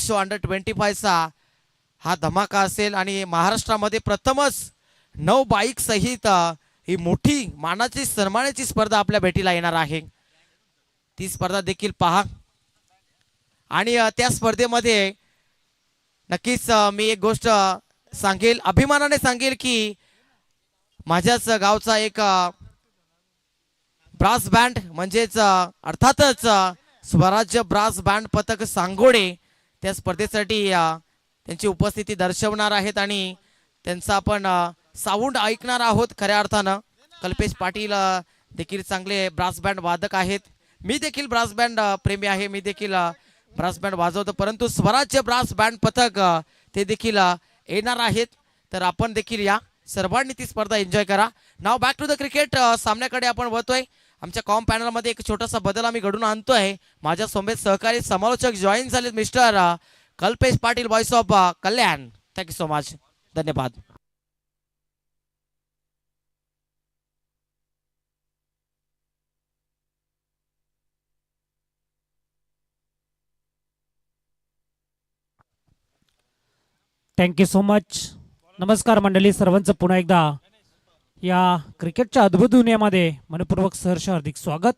Show अंडर-25चा हा धमाका असेल आणि महाराष्ट्रामध्ये प्रथमच 9 बाईक सहित ही मोठी मानाची सन्मानाची स्पर्धा आपल्या भेटीला येणार आहे। ती स्पर्धा देखील पहा आणि त्या स्पर्धेमध्ये नक्कीच मी एक गोष्ट सांगेल, अभिमानाने सांगेल की माझ्याच गावचा एक ब्रास बँड म्हणजेच अर्थातच स्वराज्य ब्रास बँड पथक सांगोडे त्या स्पर्धेसाठी त्यांची उपस्थिती दर्शवणार आहेत आणि त्यांचा आपण साऊंड ऐकणार आहोत। खऱ्या अर्थानं कल्पेश पाटील देखील चांगले ब्रास बँड वादक आहेत। मी देखील ब्रास बँड प्रेमी आहे, मी देखील ब्रास बँड वाजवतो, परंतु स्वराज्य ब्रास बँड पथक ते देखील येणार आहेत। तर आपण देखील या सर्वांनी ती स्पर्धा एन्जॉय करा। नाव बॅक टू द क्रिकेट सामन्याकडे आपण वळतोय। आमच्या कॉम पॅनल मध्ये एक छोटासा बदल आम्ही घडून आणतोय। माझ्या सोबत सहकारी समालोचक जॉईन झालेत mister Kalpesh Patil, voice of Kalyan. Thank you so much, धन्यवाद। Thank you so much. नमस्कार मंडळी, सर्वांचं पुन्हा एकदा या क्रिकेटच्या अद्भुत दुनियेमध्ये मनपूर्वक सहर्ष हार्दिक स्वागत।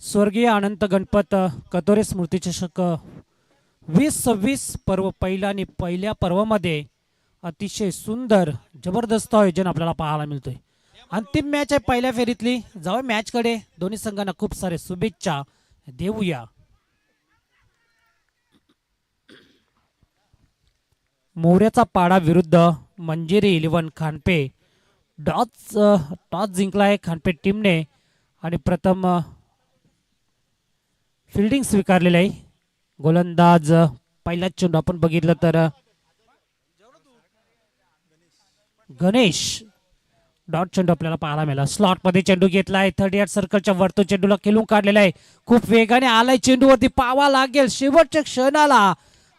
स्वर्गीय अनंत गणपत कतोरे स्मृती चषक 2026 पर्व पहिल्या पर्वामध्ये अतिशय सुंदर जबरदस्त आयोजन आपल्याला पाहायला मिळतोय। अंतिम मॅच आहे पहिल्या फेरीतली। जाऊ मॅचकडे, दोन्ही संघांना खूप सारे शुभेच्छा देऊया। मोऱ्याचा पाडा विरुद्ध मंजिरी 11 खानपे। टॉस जिंकलाय खानपे टीमने आणि प्रथम फिल्डिंग स्वीकारलेली आहे। गोलंदाज पहिला चेंडू आपण बघितलं तर गणेश डॉट चेंडू आपल्याला पाहायला मिळाला। स्लॉट मध्ये चेंडू घेतलाय, 38 सर्कलच्या वरतून चेंडूला खेळून काढलेला आहे। खूप वेगाने आलाय, चेंडूवरती पावा लागेल, शेवटच्या क्षणाला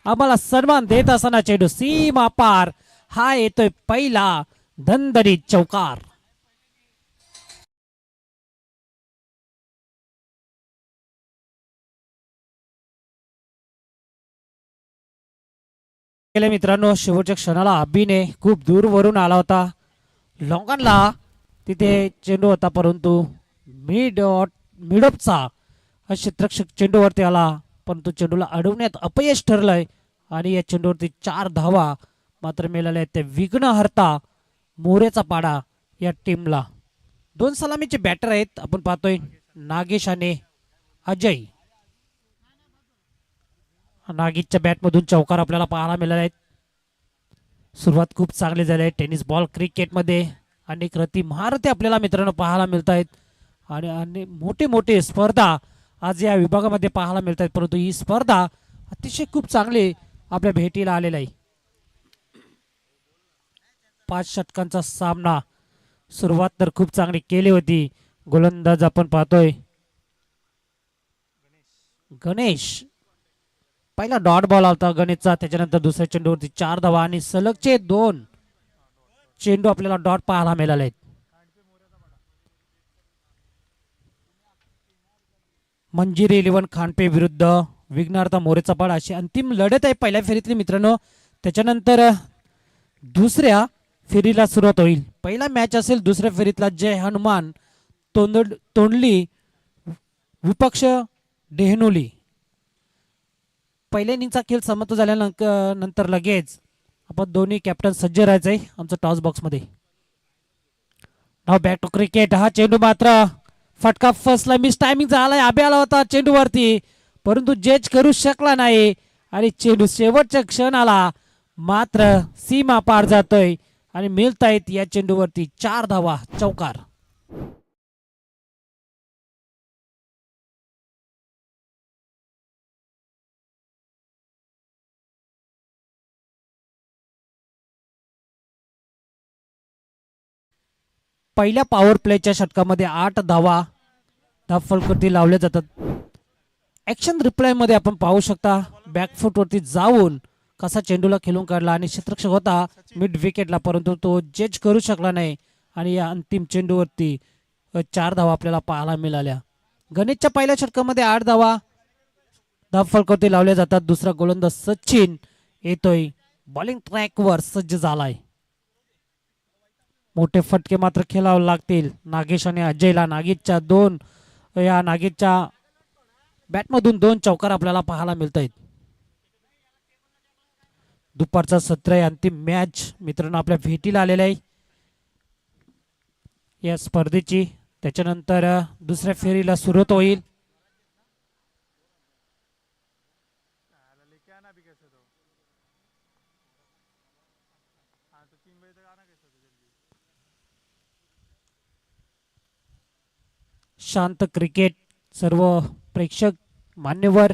आम्हाला सन्मान देत असताना चेंडू सीमा पार। हा येतोय पहिला दणदणीत चौकार। मित्रांनो, शेवटच्या क्षणाला अभिने खूप दूरवरून आला होता, लॉंगनला तिथे चेंडू होता, परंतु मिडऑफचा क्षेत्ररक्षक चेंडूवरती आला, परंतु चेंडूला अडवण्यात अपयश ठरलंय आणि या चेंडूवरती 4 धावा मात्र मिळाल्या। ते विघ्नहर्ता मोरेचा पाडा या टीमला। 2 सलामीचे बॅटर आहेत, आपण पाहतोय नागेश आणि अजय। नागेशच्या बॅटमधून चौकार आपल्याला पाहायला मिळाले आहेत। सुरुवात खूप चांगली झाली आहे। टेनिस बॉल क्रिकेटमध्ये अनेक रती महारथी आपल्याला मित्रांनो पाहायला मिळत आहेत आणि मोठे मोठे स्पर्धा आज या विभागामध्ये पाहायला मिळत आहेत, परंतु ही स्पर्धा अतिशय खूप चांगली आपल्या भेटीला आलेला आहे। 5 षटकांचा सामना, सुरुवात तर खूप चांगली केली होती। गोलंदाज आपण पाहतोय गणेश, पहिला डॉट बॉल आलता गणेशचा, त्याच्यानंतर दुसऱ्या चेंडूवरती 4 धावा आणि सलगचे 2 चेंडू आपल्याला डॉट पाहायला मिळाले आहेत। मंजिरी 11 खानपे विरुद्ध विघ्नहर्ता मोरेचा पाडा अशी अंतिम लढत आहे पहिल्या फेरीतली मित्रांनो। त्याच्यानंतर दुसऱ्या फेरीला सुरुवात होईल। पहिला मॅच असेल दुसऱ्या फेरीतला जय हनुमान तोंडली विपक्ष डेहनोली। पहिल्या इनिंगचा खेळ समाप्त झाल्यानंतर लगेच आपण दोन्ही कॅप्टन सज्ज राहायचंय आमच्या टॉस बॉक्स मध्ये। नाव बॅक टू क्रिकेट। हा चेंडू मात्र फटका फसला, मिस टायमिंग झालाय, आबे आला होता चेंडूवरती, परंतु जज करू शकला नाही आणि चेंडू शेवटच्या क्षणाला मात्र सीमा पार जातोय आणि मिळतायत या चेंडूवरती 4 धावा, चौकार। पहिल्या पॉवर प्लेच्या षटकामध्ये 8 धावा फलकटी लावल्या जातात। ऍक्शन रिप्लाय मध्ये आपण पाहू शकता बॅकफुट वरती जाऊन कसा चेंडूला खेळून काढला आणि क्षेत्ररक्षक होता मिड विकेटला, परंतु तो जज करू शकला नाही आणि या अंतिम चेंडूवरती 4 धावा आपल्याला पाहायला मिळाल्या। गणेशच्या पहिल्या षटकामध्ये 8 धावा, धाव फलकावरती लावले जातात. दुसरा गोलंदाज सचिन येतोय, बॉलिंग ट्रॅकवर सज्ज झालाय. मोठे फटके मात्र खेळावे लागतील नागेश आणि अजयला. नागेशच्या बॅटमधून 2 चौकार आपल्याला पाहायला मिळत आहेत. दुपारचा सत्र आहे, अंतिम मॅच मित्रांनो आपल्या भेटीला आलेला आहे या स्पर्धेची. त्याच्यानंतर दुसऱ्या फेरीला सुरुवात होईल. शांत क्रिकेट, सर्व प्रेक्षक, मान्यवर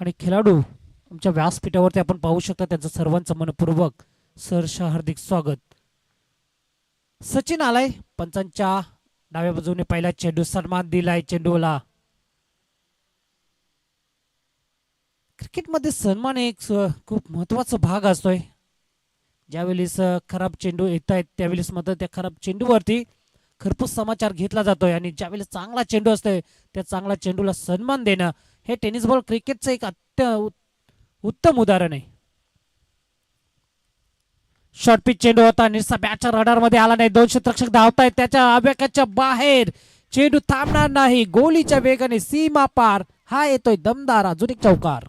आणि खेळाडू आमच्या व्यासपीठावरती आपण पाहू शकता. त्यांचं सर्वांचं मनपूर्वक सहर्ष हार्दिक स्वागत. सचिन आलाय, पंचांच्या डाव्या बाजूने पहिला चेंडू, सन्मान दिलाय चेंडूला. क्रिकेटमध्ये सन्मान एक खूप महत्वाचा भाग असतोय. ज्यावेळेस खराब चेंडू येत आहेत त्यावेळेस मात्र त्या खराब चेंडूवरती खरपूस समाचार घेतला जातोय आणि ज्यावेळेस चांगला चेंडू असतोय त्या चांगल्या चेंडूला सन्मान देणं हे टेनिस बॉल क्रिकेटचं एक उत्तम उदाहरण आहे. शॉर्ट पिच चेंडू होता, निस्सा बॅटच्या रडार मध्ये आला नाही. 2 क्षेत्ररक्षक धावतायत त्याच्या आव्याकाच्या बाहेर. चेंडू थांबणार नाही, गोलीच्या वेगाने सीमा पार. हा येतोय दमदार अजून एक चौकार.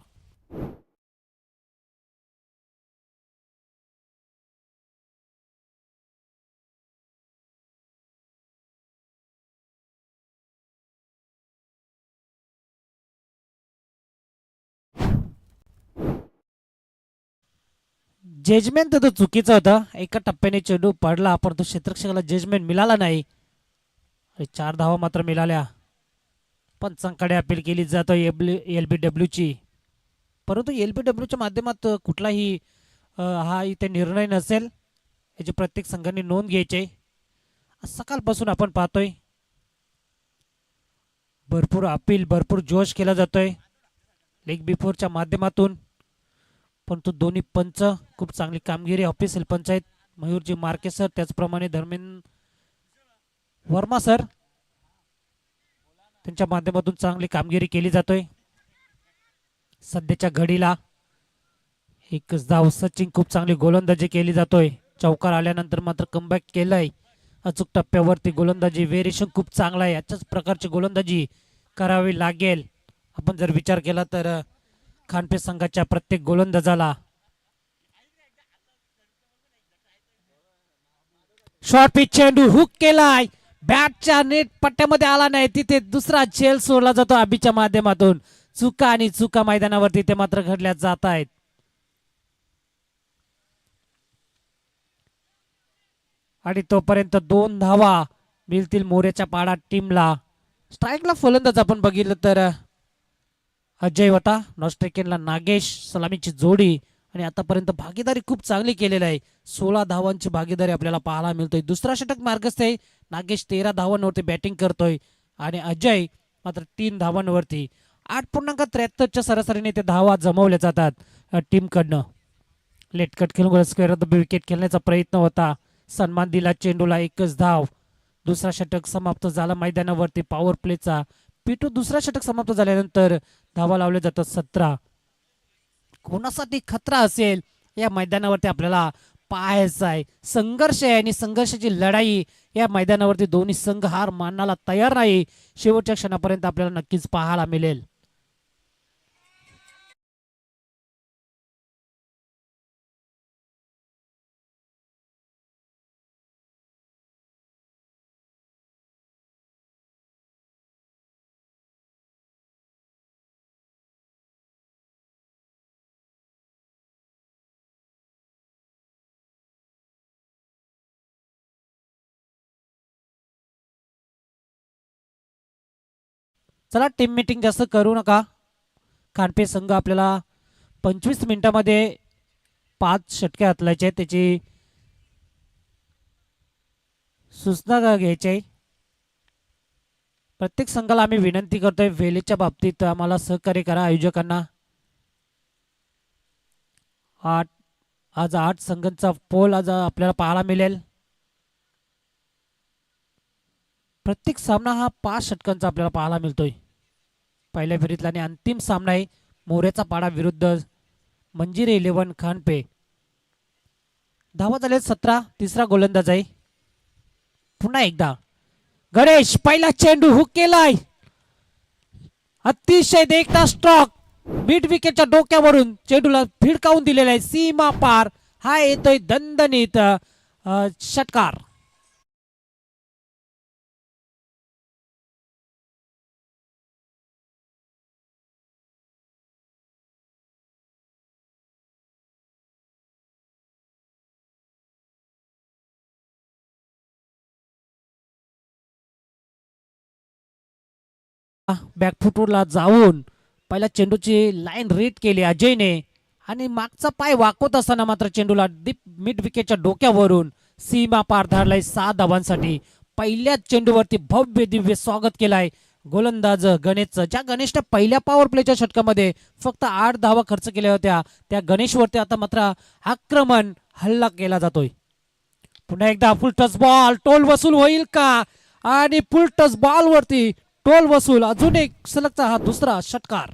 जजमेंट तर चुकीचं होतं. एका टप्प्याने चेंडू पडला परंतु क्षेत्ररक्षकाला जजमेंट मिळाला नाही. 4 धावा मात्र मिळाल्या. पंचांकडे अपील केली जातोय LBW ची, परंतु LBW च्या माध्यमात कुठलाही हा इथे निर्णय नसेल. याची प्रत्येक संघाने नोंद घ्यायची. सकाळपासून आपण पाहतोय भरपूर अपील, भरपूर जोश केला जातोय लेग बिफोरच्या माध्यमातून. परंतु दोन्ही पंच खूप चांगली कामगिरी, ऑफिशियल पंच आहेत. मयूरजी मार्के सर, त्याचप्रमाणे धर्मेंद्र वर्मा सर, त्यांच्या माध्यमातून चांगली कामगिरी केली जातोय. सध्याच्या घडीला एकच धाव. सचिन खूप चांगली गोलंदाजी केली जातोय. चौकार आल्यानंतर मात्र कमबॅक केलंय. अचूक टप्प्यावरती गोलंदाजी, व्हेरिएशन खूप चांगला आहे. याच्याच प्रकारची गोलंदाजी करावी लागेल. आपण जर विचार केला तर खानपे संघाच्या प्रत्येक गोलंदाजाला शॉर्ट पिच चेंडू हुक केलाय, बॅटच्या नेट पट्ट्यामध्ये आला नाही. तिथे दुसरा झेल सोडला जातो अभिच्या माध्यमातून. चुका आणि चुका मैदानावरती ते मात्र घडल्या जात आहेत. आणि तोपर्यंत 2 धावा मिळतील मोरेच्या पाडा टीमला. स्ट्राईकला फलंदाज आपण बघितलं तर अजय होता, नॉस्ट्रेकियनला नागेश, सलामीची जोडी. आणि आतापर्यंत भागीदारी खूप चांगली केलेली आहे. 16 धावांची भागीदारी आपल्याला पाहायला मिळतोय. दुसरा षटक मार्गस्थ आहे. नागेश 13 धावांवरती बॅटिंग करतोय आणि अजय मात्र 3 धावांवरती. 8.73च्या सरासरीने ते धावा जमवल्या जातात टीमकडनं. लेटकट खेळून स्क्वेअर ऑफ द विकेट खेळण्याचा प्रयत्न होता. सन्मान दिला चेंडूला, एकच धाव. दुसरा षटक समाप्त झाला मैदानावरती पॉवर प्लेचा. पिटू दुसरा षटक समाप्त झाल्यानंतर धावा लावल्या जातात 17. कोणासाठी खतरा असेल या मैदानावरती आपल्याला पाहायचं आहे. संघर्ष आहे आणि संघर्षाची लढाई या मैदानावरती दोन्ही संघ हार मानायला तयार नाही. शेवटच्या क्षणापर्यंत आपल्याला नक्कीच पाहायला मिळेल. चला, टीम मीटिंग जास्त करू नका. खानपे संघ आपल्याला 25 मिनिटांमध्ये 5 षटके हातलायचे आहेत. त्याची सूचना घ्यायची आहे. प्रत्येक संघाला आम्ही विनंती करतोय वेळेच्या बाबतीत आम्हाला सहकार्य करा. आयोजकांना आज 8 संघांचा पोल आज आपल्याला पाहायला मिळेल. प्रत्येक सामना हा 5 षटकांचा आपल्याला पाहायला मिळतोय. पहिल्या फेरीतला आणि अंतिम सामना आहे मोऱ्याचा पाडा विरुद्ध मंजिरे 11 खानपे. धावा झाले 17. तिसरा गोलंदाज आहे. पुन्हा एकदा गणेश पहिला चेंडू हुक केलाय. अतिशय देखता स्ट्रोक मिड विकेटच्या डोक्यावरून चेंडूला भिडकावून दिलेला आहे सीमा पार. हा येतोय दणदणीत षटकार. बॅकफुटला जाऊन पहिला चेंडूची लाईन रीड केली अजयने आणि मागचा पाय वाकवत असताना मात्र चेंडूला डीप मिड विकेटच्या डोक्यावरून सीमा पार धाडलाय 6 धावांसाठी. पहिल्याच चेंडूवरती भव्य दिव्य स्वागत केलाय गोलंदाज गणेशचं. ज्या गणेशने पहिल्या पॉवर प्लेच्या षटकामध्ये फक्त 8 धावा खर्च केल्या होत्या त्या गणेशवरती आता मात्र आक्रमण हल्ला केला जातोय. पुन्हा एकदा फुल टच बॉल टोल वसूल होईल का आणि फुल टच बॉल वरती टोल वसूल. अजून एक सलगचा हा दुसरा षटकार.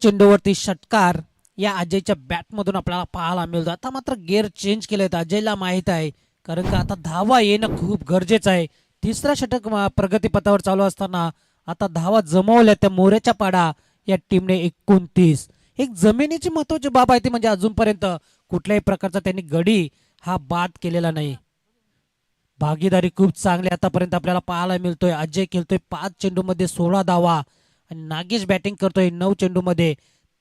चेंडूवरती षटकार या अजयच्या बॅटमधून आपल्याला पाहायला मिळतो. आता मात्र गिअर चेंज केलेत अजयला माहित आहे कारण का आता धावा येणं खूप गरजेचं आहे. तिसरा षटक प्रगतीपथावर चालू असताना आता धावा जमवल्या त्या मोऱ्याच्या पाडा या टीमने 29. एक जमिनीची महत्वाची बाब आहे ती म्हणजे अजूनपर्यंत कुठल्याही प्रकारचा त्यांनी गडी हा बाद केलेला नाही. भागीदारी खूप चांगली आतापर्यंत आपल्याला पाहायला मिळतोय. अजय खेळतोय 5 चेंडूमध्ये 16 धावा आणि नागेश बॅटिंग करतोय 9 चेंडूमध्ये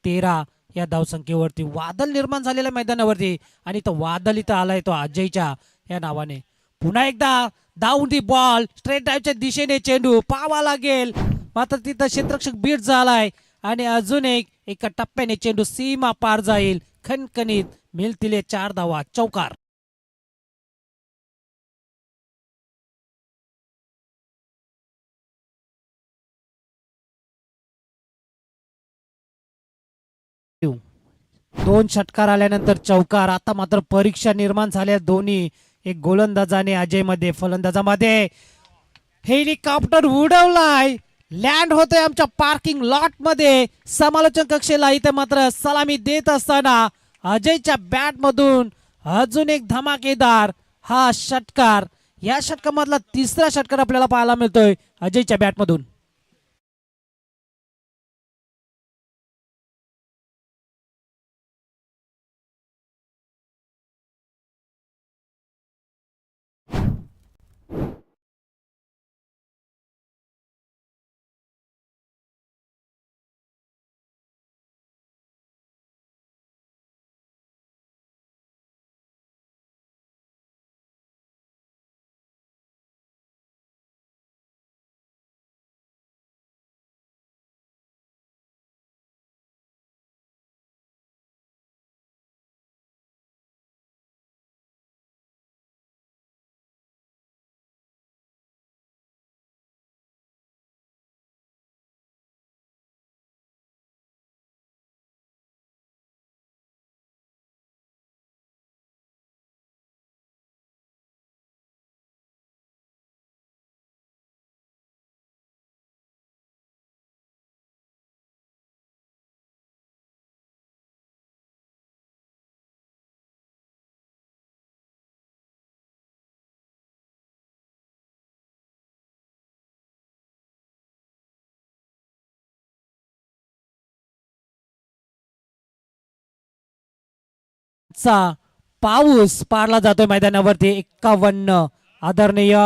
13 या धावसंख्येवरती. वादळ निर्माण झालेल्या मैदानावरती आणि तो वादळ इथं आलाय तो अजयच्या या नावाने. पुन्हा एकदा डाऊन दी बॉल स्ट्रेट ड्राईव्हच्या दिशेने चेंडू पाहावा लागेल मात्र तिथं क्षेत्ररक्षक बीट झालाय आणि अजून एका टप्प्याने चेंडू सीमा पार जाईल. खणखणीत मिळतील 4 धावा. चौकार. दोन षटकार आल्यानंतर चौकार. आता मात्र परीक्षा निर्माण झाल्या दोन्ही एक गोलंदाजाने अजय मध्ये फलंदाजामध्ये. हेलिकॉप्टर उडवलाय लँड होतोय आमच्या पार्किंग लॉट मध्ये. समालोचन कक्षेला इथे मात्र सलामी देत असताना अजयच्या बॅट मधून अजून एक धमाकेदार हा षटकार. या षटकामधला तिसरा षटकार आपल्याला पाहायला मिळतोय अजयच्या बॅट मधून. चा पाऊस पाडला जातोय मैदानावरती. 51 आदरणीय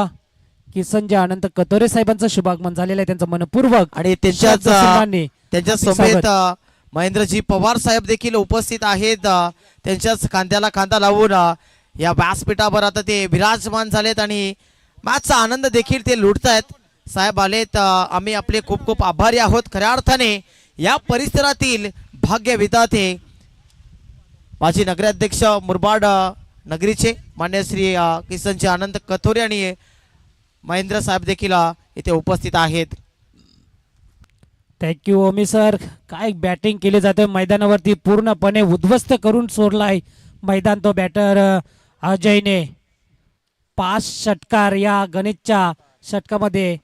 किसनजी अनंत कतोरे साहेबांचं शुभागमन झालेलं आहे त्यांचं मनपूर्वक आणि त्यांच्या समेत महेंद्रजी पवार साहेब देखील उपस्थित आहेत. त्यांच्याच खांद्याला खांदा लावून या व्यासपीठावर आता ते विराजमान झालेत आणि मॅचचा आनंद देखील ते लुटतायत. साहेब आलेत, आम्ही आपले खूप खूप आभारी आहोत. खऱ्या अर्थाने या परिसरातील भाग्य विधाते माजी नगराध्यक्ष मुरबाड नगरीचे मान्य श्री किसनजी आनंद कथोरे आणि महेंद्र साहेब देखील इथे उपस्थित आहेत. थँक्यू ओमी सर. काय बॅटिंग केली जाते मैदानावरती, पूर्णपणे उद्ध्वस्त करून सोडलाय मैदान तो बॅटर अजयने. 5 षटकार या गणेशच्या षटकामध्ये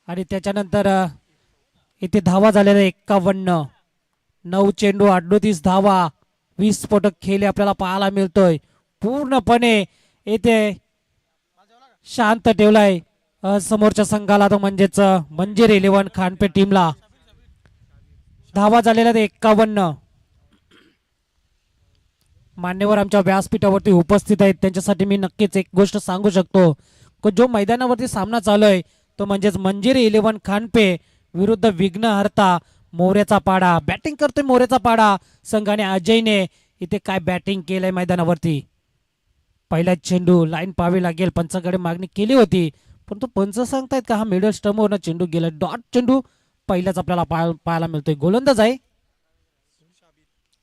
आणि त्याच्यानंतर इथे धावा झालेल्या 51. 9 चेंडू 38 धावा, 20 स्फोटक खेळले आपल्याला पाहायला मिळतोय. पूर्णपणे इथे शांत ठेवलाय समोरच्या संघाला, तो म्हणजेच मंजीर 11 खानपे टीमला. धावा झालेल्या 51. मान्यवर आमच्या व्यासपीठावरती उपस्थित आहेत, त्यांच्यासाठी मी नक्कीच एक गोष्ट सांगू शकतो की जो मैदानावरती सामना चालू आहे तो म्हणजेच मंजीर 11 खानपे विरुद्ध विघ्नहर्ता मोऱ्याचा पाडा. बॅटिंग करतोय मोऱ्याचा पाडा संघाने. अजयने इथे काय बॅटिंग केलंय मैदानावरती. पहिला चेंडू लाईन पाहावी लागेल, पंचाकडे मागणी केली होती परंतु पंच सांगतायत का हा मिडल स्टंपवरनं चेंडू गेला. डॉट चेंडू पहिलाच आपल्याला पाहायला मिळतोय. गोलंदाज आहे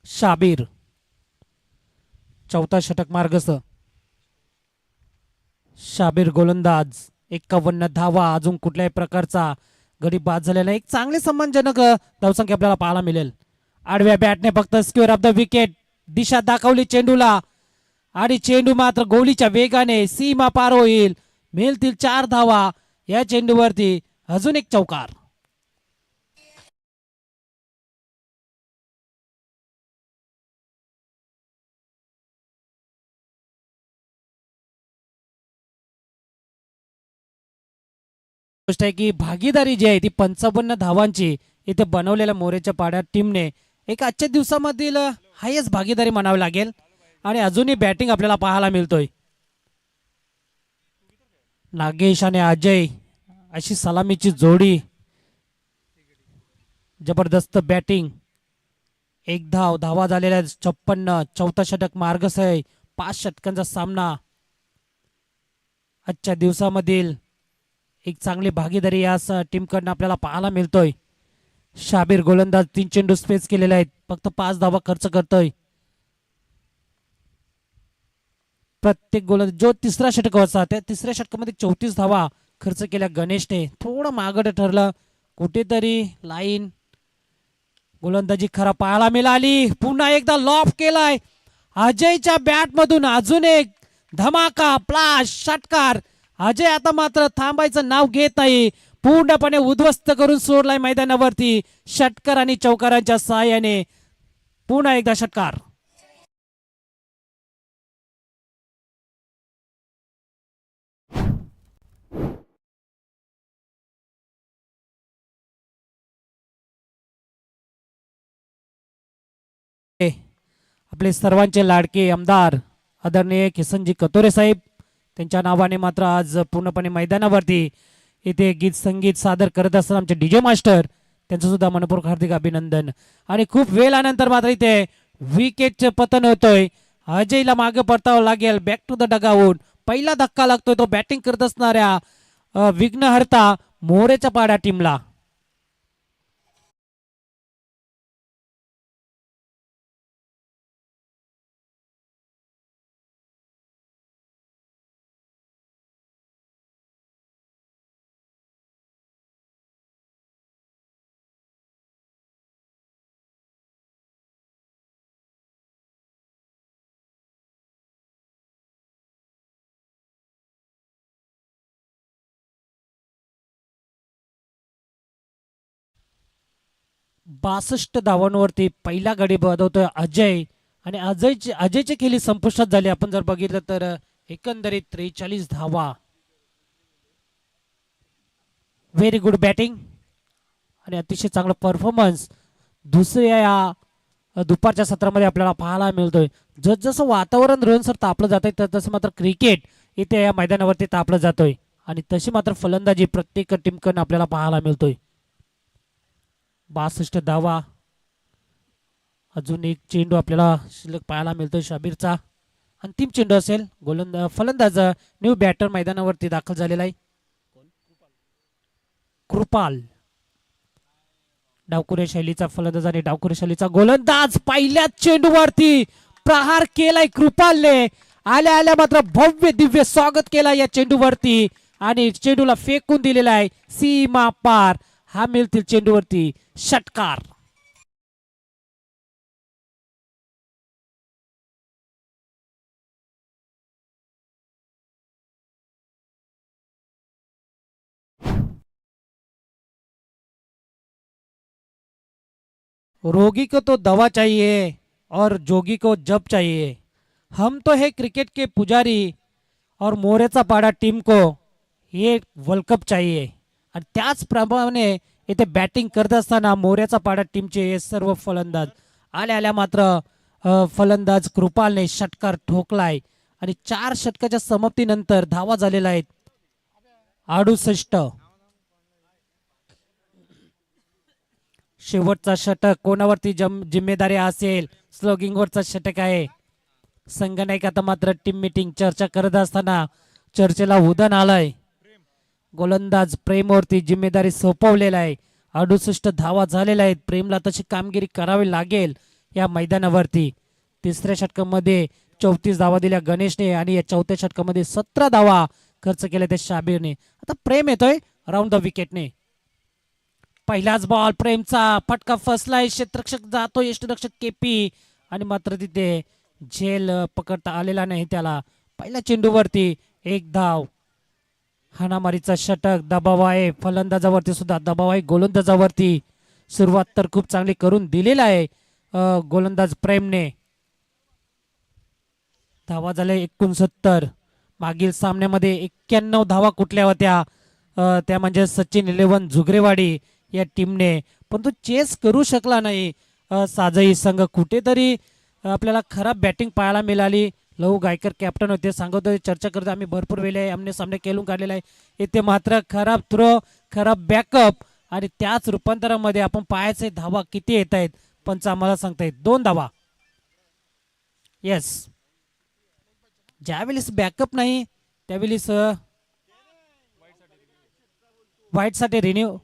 शाबीर. 4था षटक मार्गस्थ शाबीर गोलंदाज. 51 धावा, अजून कुठल्याही प्रकारचा गडी बाद झालेला. एक चांगले सन्मानजनक धावसंख्या आपल्याला पाहायला मिळेल. आडव्या बॅटने फक्त स्क्वेअर ऑफ द विकेट दिशा दाखवली चेंडूला आणि चेंडू मात्र गोलीच्या वेगाने सीमा पार होईल. मिळतील 4 धावा या चेंडूवरती. अजून एक चौकार. गोष्ट आहे की भागीदारी जी आहे ती 55 धावांची इथे बनवलेल्या मोरेच्या पाड्या टीमने एक आजच्या दिवसामधील हायेस्ट भागीदारी म्हणावी लागेल. आणि अजूनही बॅटिंग आपल्याला पाहायला मिळतोय. नागेश आणि अजय अशी सलामीची जोडी. जबरदस्त बॅटिंग. 1 धाव, धावा झालेल्या 56. 4था षटक मार्गस्थ आहे. 5 षटकांचा सामना. आजच्या दिवसामधील एक चांगली भागीदारी या टीमकडनं आपल्याला पाहायला मिळतोय. शाबीर गोलंदाज 3 चेंडू स्पेस केलेले आहेत, फक्त 5 धावा खर्च करतोय. प्रत्येक गोलंदाज जो तिसरा षटक होता त्या तिसऱ्या षटकामध्ये 34 धावा खर्च केल्या गणेशने. थोडं मागड ठरलं कुठेतरी लाईन. गोलंदाजी खरा पाहायला मिळाली. पुन्हा एकदा लॉफ केलाय अजयच्या बॅट मधून. अजून एक धमाका फ्लॅश षटकार. अजय आता मात्र थांबायचं नाव घेत नाही. पूर्णपणे उद्ध्वस्त करून सोडलाय मैदानावरती षटकार आणि चौकारांच्या सहाय्याने. पुन्हा एकदा षटकार. आपले सर्वांचे लाडके आमदार आदरणीय किसनजी कथोरे साहेब त्यांच्या नावाने मात्र आज पूर्णपणे मैदानावरती इथे गीत संगीत सादर करत असताना आमचे डीजे मास्टर त्यांचं सुद्धा मनपूर्वक हार्दिक अभिनंदन. आणि खूप वेळानंतर मात्र इथे विकेटचे पतन होतोय. अजयला मागे परतावं लागेल. Back to the dugout. पहिला धक्का लागतोय तो बॅटिंग करत असणाऱ्या विघ्नहर्ता मोरेच्या पाड्या टीमला. बासष्ट धावांवरती पहिला गडी बदवतोय अजय. आणि अजयची खेळी संपुष्टात झाली. आपण जर बघितलं तर एकंदरीत 43 धावा. व्हेरी गुड बॅटिंग आणि अतिशय चांगला परफॉर्मन्स दुसऱ्या या दुपारच्या सत्रामध्ये आपल्याला पाहायला मिळतोय. जसजसं वातावरण रणसर तापलं जात आहे तसं मात्र क्रिकेट इथे या मैदानावरती तापलं जातोय. आणि तशी मात्र फलंदाजी प्रत्येक टीमकडून आपल्याला पाहायला मिळतोय. 62 धावा. अजून एक चेंडू आपल्याला शिल्लक पाहायला मिळतोय शाबीरचा. अंतिम चेंडू असेल. फलंदाज न्यू बॅटर मैदानावरती दाखल झालेला आहे कृपाल. डावखुऱ्या शैलीचा फलंदाज आणि डावखुऱ्या शैलीचा गोलंदाज पहिल्याच चेंडूवरती प्रहार केलाय कृपालने. आल्या आल्या मात्र भव्य दिव्य स्वागत केला या चेंडूवरती आणि चेंडूला फेकून दिलेला आहे सीमा पार. हा मिळतील चेंडूवरती षटकार. रोगी को तो दवा चाहिए और जोगी को जब चाहिए. हम तो है क्रिकेट के पुजारी और मोरेचा पाडा टीम को ये वर्ल्ड कप चाहिए. आणि त्याचप्रमाणे इथे बॅटिंग करत असताना मोऱ्याचा पाडा टीमचे हे सर्व फलंदाज आल्या आल्या मात्र फलंदाज कृपालने षटकार ठोकलाय आणि 4 षटकाच्या समाप्तीनंतर धावा झालेल्या आहेत 68. शेवटचा षटक कोणावरती जिम्मेदारी असेल. स्लोगिंगवरचा षटक आहे. संघनायक आता मात्र टीम मीटिंग चर्चा करत असताना चर्चेला उधाण आलंय. गोलंदाज प्रेमवरती जिम्मेदारी सोपवलेला आहे. 68 धावा झालेल्या आहेत. प्रेमला तशी कामगिरी करावी लागेल या मैदानावरती. तिसऱ्या षटकामध्ये 34 धावा दिल्या गणेशने आणि या चौथ्या षटकामध्ये 17 धावा खर्च केल्या त्या शाबीरने. आता प्रेम येतोय राऊंड द विकेटने. पहिलाच बॉल प्रेमचा फटका फसलाय. क्षेत्ररक्षक जातो यष्टीरक्षक केपी आणि मात्र तिथे झेल पकडता आलेला नाही त्याला. पहिल्या चेंडूवरती एक धाव. हाणामारीचा षटक. दबाव आहे फलंदाजावरती सुद्धा दबाव आहे गोलंदाजावरती. सुरुवात तर खूप चांगली करून दिलेला आहे गोलंदाज प्रेमने. धावा झाल्या 69. मागील सामन्यामध्ये 91 धावा कुठल्या होत्या त्या म्हणजे सचिन 11 जुगरेवाडी या टीमने. पण तो चेस करू शकला नाही साजई संघ. कुठेतरी आपल्याला खराब बॅटिंग पाहायला मिळाली. लहू गायकर कॅप्टन होते. सांगत होते चर्चा करतो आम्ही भरपूर वेळे आमने सामने खेळून काढलेला आहे. इथे मात्र खराब थ्रो खराब बॅकअप आणि त्याच रूपांतरामध्ये आपण पाहायचे धावा किती येत आहेत. पंच आम्हाला सांगतायत 2 धावा. येस ज्यावेळेस बॅकअप नाही त्यावेळेस वाईट साठी रिन्यू.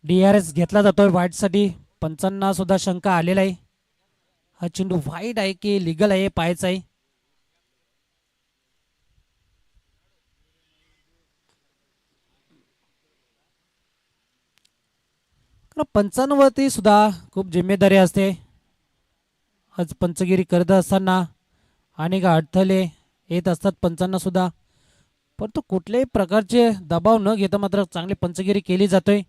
DRS घेतला जातोय वाईट साठी. पंचांना सुद्धा शंका आलेला आहे. हा चेंडू वाईट आहे की लिगल आहे पाहायचा आहे. पंचांवरती सुद्धा खूप जिम्मेदारी असते. आज पंचगिरी करत असताना अनेक अडथळे येत असतात पंचांना सुद्धा. परंतु कुठल्याही प्रकारचे दबाव न घेता मात्र चांगली पंचगिरी केली जातोय.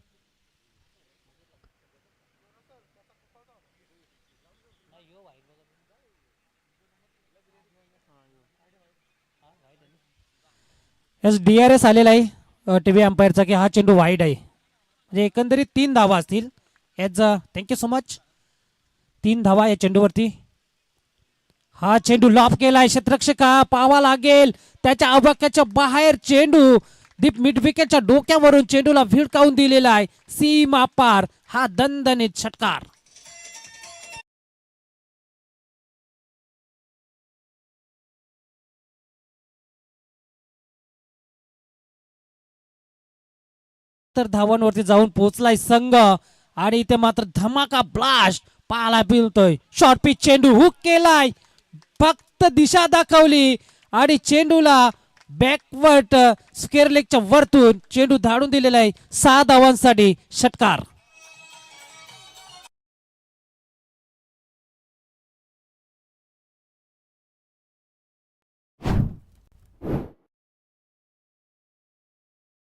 DRS आलेला आहे टीव्ही अंपायरचा की हा चेंडू वाईड आहे. म्हणजे एकंदरीत 3 धावा असतील. As thank you so much. 3 धावा या चेंडूवरती. हा चेंडू लॉफ केलाय. क्षेत्ररक्षका पाहावा लागेल त्याच्या आवाक्याच्या बाहेर चेंडू दीप मिड विकेटच्या डोक्यावरून चेंडूला भिडकावून दिलेला आहे सीमा पार. हा दणदणीत षटकार. तर धावांवरती जाऊन पोहोचलाय संघ आणि इथे मात्र धमाका ब्लास्ट पाहायला मिळतोय. शॉर्ट पिच चेंडू हुक केलाय. फक्त दिशा दाखवली आणि चेंडूला बॅकवर्ड स्क्वेअर लेगच्या वरतून चेंडू धाडून दिलेला आहे 6 धावांसाठी षटकार.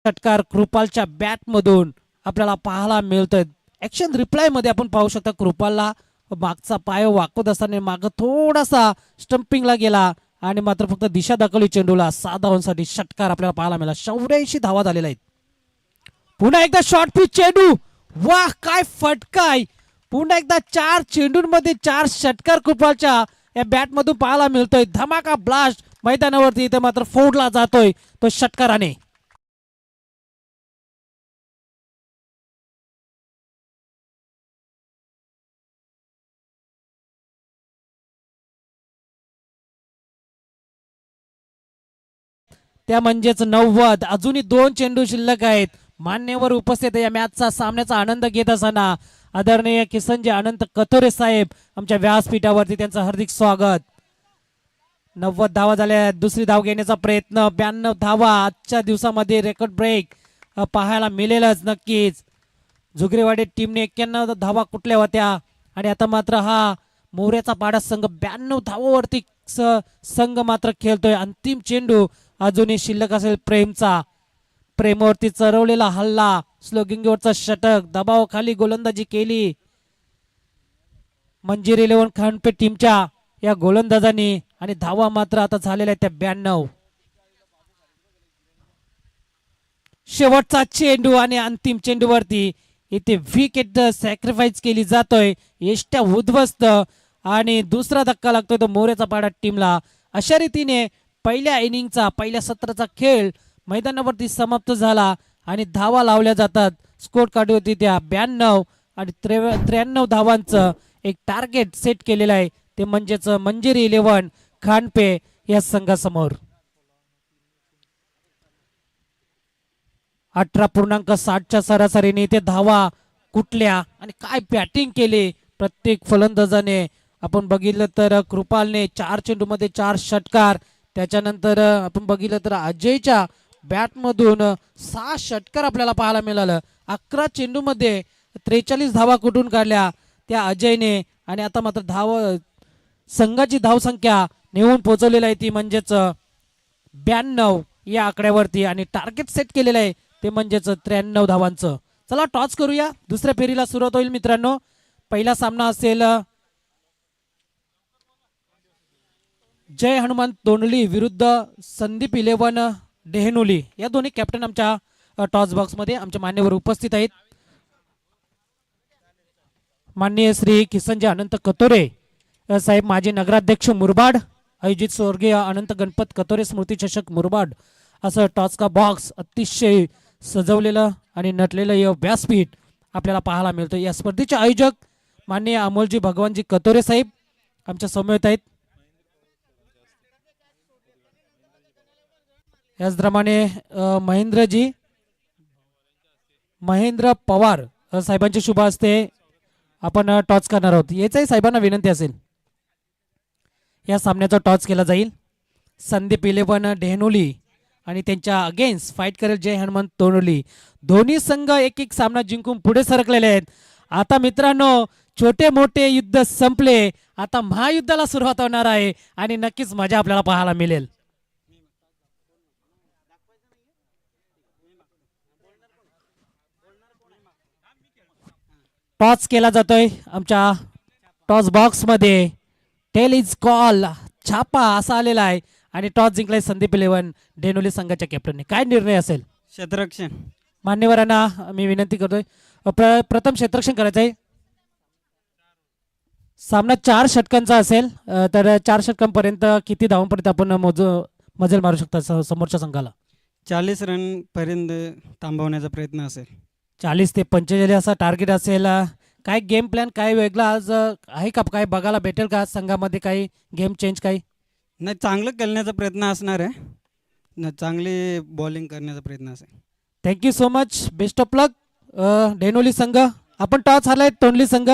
षटकार कृपालच्या बॅट मधून आपल्याला पाहायला मिळतोय. ऍक्शन रिप्लाय मध्ये आपण पाहू शकता कृपालला मागचा पाय वाकवत असताना माग थोडासा स्टंपिंगला गेला आणि मात्र फक्त दिशा दाखवली चेंडूला. 6 धावांसाठी षटकार आपल्याला पाहायला मिळाला. 84 धावा झालेल्या आहेत. पुन्हा एकदा शॉर्ट पिच चेंडू. वाह काय फटकाय. पुन्हा एकदा 4 चेंडूंमध्ये 4 षटकार कृपालच्या या बॅट मधून पाहायला मिळतोय. धमाका ब्लास्ट मैदानावरती इथे मात्र फोडला जातोय तो षटकाराने. त्या म्हणजेच 90. अजूनही 2 चेंडू शिल्लक आहेत. मान्यवर उपस्थित या मॅचचा सामन्याचा आनंद घेत असताना आदरणीय किसनजी अनंत कथोरे साहेब आमच्या व्यासपीठावरती त्यांचं हार्दिक स्वागत. 90 धावा झाल्या. दुसरी धाव घेण्याचा प्रयत्न. 92 धावा आजच्या दिवसामध्ये रेकॉर्ड ब्रेक पाहायला मिळेलच नक्कीच. जुगरेवाडी टीमने 91 धावा कुठल्या होत्या आणि आता मात्र हा मोऱ्याचा पाडा संघ 92 धावावरती संघ मात्र खेळतोय. अंतिम चेंडू अजूनही शिल्लक असेल प्रेमचा. प्रेमवरती चरवलेला हल्ला, स्लोगिंगवरचा षटक, दबावाखाली गोलंदाजी केली मंजिर 11 खानपे टीमच्या या गोलंदाजांनी आणि धावा मात्र आता झालेल्या त्या 92. शेवटचा चेंडू आणि अंतिम चेंडूवरती इथे विकेट सॅक्रिफाईस केली जातोय. यष्ट्या उद्ध्वस्त आणि दुसरा धक्का लागतोय तो मोऱ्याचा पाडा टीमला. अशा रीतीने पहिल्या इनिंगचा पहिल्या सत्राचा खेळ मैदानावरती समाप्त झाला आणि धावा लावल्या जातात. स्कोर कार्ड होती त्या 92 आणि 93 धावांचं एक टार्गेट सेट केलेलं आहे. ते म्हणजेच मंजिर 11 खानपे या संघासमोर 18.60च्या सरासरीने ते धावा कुठल्या आणि काय बॅटिंग केली प्रत्येक फलंदाजाने. आपण बघितलं तर कृपालने 4 चेंडूमध्ये 4 षटकार. त्याच्यानंतर आपण बघितलं तर अजयच्या बॅटमधून 6 षटकार आपल्याला पाहायला मिळालं. 11 चेंडूमध्ये 43 धावा कुठून काढल्या त्या अजयने आणि आता मात्र संघाची धावसंख्या नेऊन पोहोचवलेली आहे ती म्हणजेच 92 या आकड्यावरती आणि टार्गेट सेट केलेलं आहे ते म्हणजेच 93 धावांचं. चला टॉस करूया. दुसऱ्या फेरीला सुरुवात होईल मित्रांनो. पहिला सामना असेल जय हनुमान तोंडली विरुद्ध संदीप 11 डेहनोली. या दोन्ही कॅप्टन आमच्या टॉस बॉक्स मध्ये आमच्या मान्यवर उपस्थित आहेत. माननीय श्री किसनजी अनंत कतोरे साहेब, माजी नगराध्यक्ष मुरबाड, आयोजित स्वर्गीय अनंत गणपत कतोरे स्मृती चषक मुरबाड. असं टॉस का बॉक्स अतिशय सजवलेलं आणि नटलेलं हे व्यासपीठ आपल्याला पाहायला मिळतं. या स्पर्धेचे आयोजक माननीय अमोलजी भगवानजी कतोरे साहेब आमच्या समवेत आहेत. याचप्रमाणे महेंद्र पवार साहेबांच्या शुभ हस्ते आपण टॉस करणार आहोत. याचाही साहेबांना विनंती असेल. या सामन्याचा टॉस केला जाईल. संदीप 11 डेहनोली आणि त्यांच्या अगेन्स्ट फाईट करेल जय हनुमान तोंडली. दोन्ही संघ एक एक सामना जिंकून पुढे सरकलेले आहेत. आता मित्रांनो छोटे मोठे युद्ध संपले. आता महायुद्धाला सुरुवात होणार आहे आणि नक्कीच मजा आपल्याला पाहायला मिळेल. टॉस केला जातोय आमच्या टॉस बॉक्स मध्ये. टेल इज कॉल, छापा असा आलेला आहे आणि टॉस जिंकलाय संदीप 11 डेनोली संघाच्या कॅप्टनने. काय निर्णय असेल? क्षेत्ररक्षण. मान्यवरांना मी विनंती करतोय प्रथम क्षेत्ररक्षण करायचं आहे. सामना 4 षटकांचा असेल तर 4 षटकांपर्यंत किती धावांपर्यंत आपण मजल मारू शकता समोरच्या संघाला? 40 रन पर्यंत थांबवण्याचा प्रयत्न असेल. 40 ते 45 असा टार्गेट असेल. काय गेम प्लॅन काय वेगळा आज आहे का? काय बघायला भेटेल का संघामध्ये? काही गेम चेंज काही? नाही, चांगलं खेळण्याचा प्रयत्न असणार आहे. चांगली बॉलिंग करण्याचा प्रयत्न असेल. Thank you so much. Best of luck. Denoli संघ आपण टॉस हारलाय. तोंडली संघ